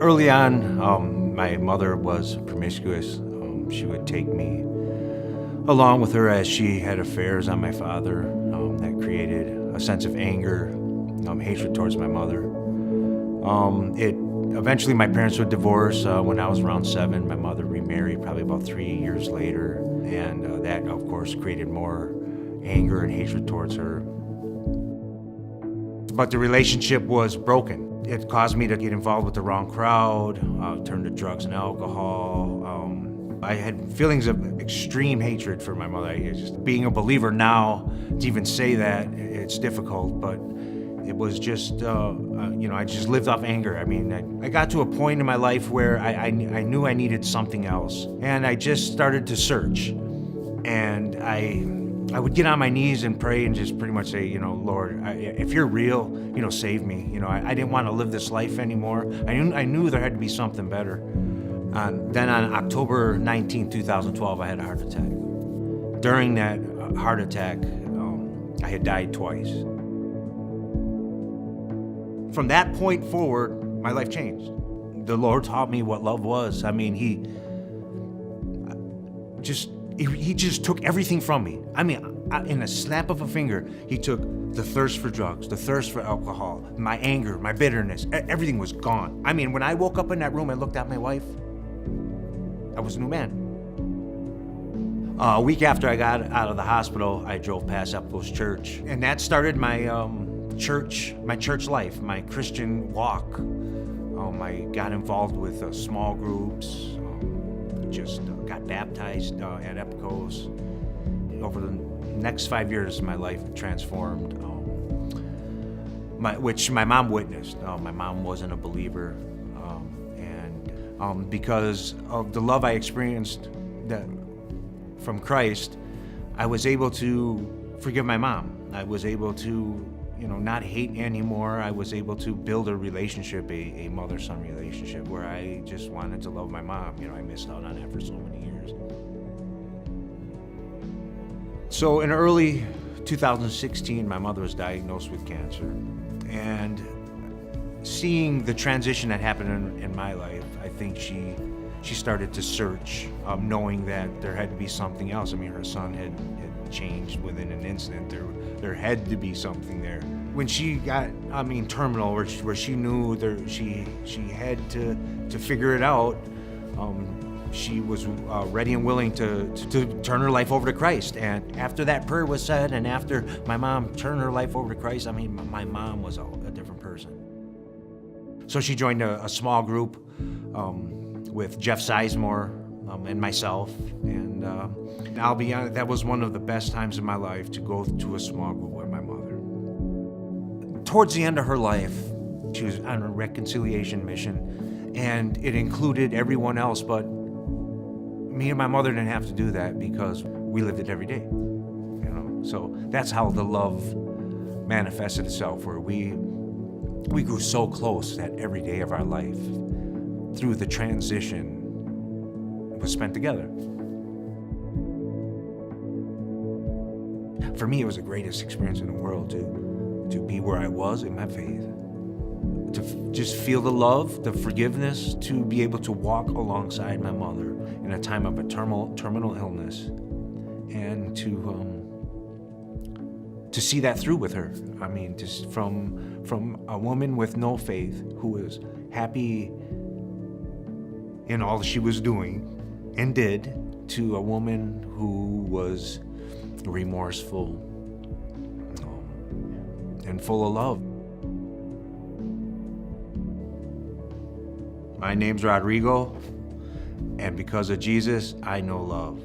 Early on, my mother was promiscuous. She would take me along with her as she had affairs on my father. That created a sense of anger, hatred towards my mother. Eventually my parents would divorce when I was around 7. My mother remarried probably about 3 years later, and that of course created more anger and hatred towards her. But the relationship was broken. It caused me to get involved with the wrong crowd, turn to drugs and alcohol. I had feelings of extreme hatred for my mother. Being a believer now, to even say that, it's difficult, but it was just, I just lived off anger. I mean, I got to a point in my life where I knew I needed something else, and I just started to search. And I would get on my knees and pray and just pretty much say, Lord, if you're real, save me. I didn't want to live this life anymore. I knew there had to be something better. Then on October 19, 2012, I had a heart attack. During that heart attack, I had died twice. From that point forward, my life changed. The Lord taught me what love was. I mean, He just took everything from me. I mean, in a snap of a finger, He took the thirst for drugs, the thirst for alcohol, my anger, my bitterness. Everything was gone. I mean, when I woke up in that room and looked at my wife, I was a new man. A week after I got out of the hospital, I drove past Epikos Church, and that started my church life, my Christian walk. I got involved with small groups. Got baptized at Epikos. Over the next 5 years, my life transformed, which my mom witnessed. My mom wasn't a believer, and because of the love I experienced from Christ, I was able to forgive my mom. I was able to, not hate anymore. I was able to build a relationship, a mother-son relationship, where I just wanted to love my mom. I missed out on that for so many years. So in early 2016, my mother was diagnosed with cancer. And seeing the transition that happened in my life, I think she started to search, knowing that there had to be something else. I mean, her son had changed within an instant. There had to be something there. When she got, terminal, where she knew she had to figure it out, she was ready and willing to turn her life over to Christ. And after that prayer was said, and after my mom turned her life over to Christ, my mom was a different person. So she joined a small group with Jeff Sizemore and myself, and I'll be honest, that was one of the best times in my life to go to a small group with my mother. Towards the end of her life, she was on a reconciliation mission, and it included everyone else, but me and my mother didn't have to do that because we lived it every day. So that's how the love manifested itself, where we grew so close that every day of our life, through the transition, was spent together. For me, it was the greatest experience in the world to be where I was in my faith, to just feel the love, the forgiveness, to be able to walk alongside my mother in a time of a terminal illness, and to see that through with her. I mean, just from a woman with no faith who was happy in all she was doing and did, to a woman who was remorseful and full of love. My name's Rodrigo, and because of Jesus, I know love.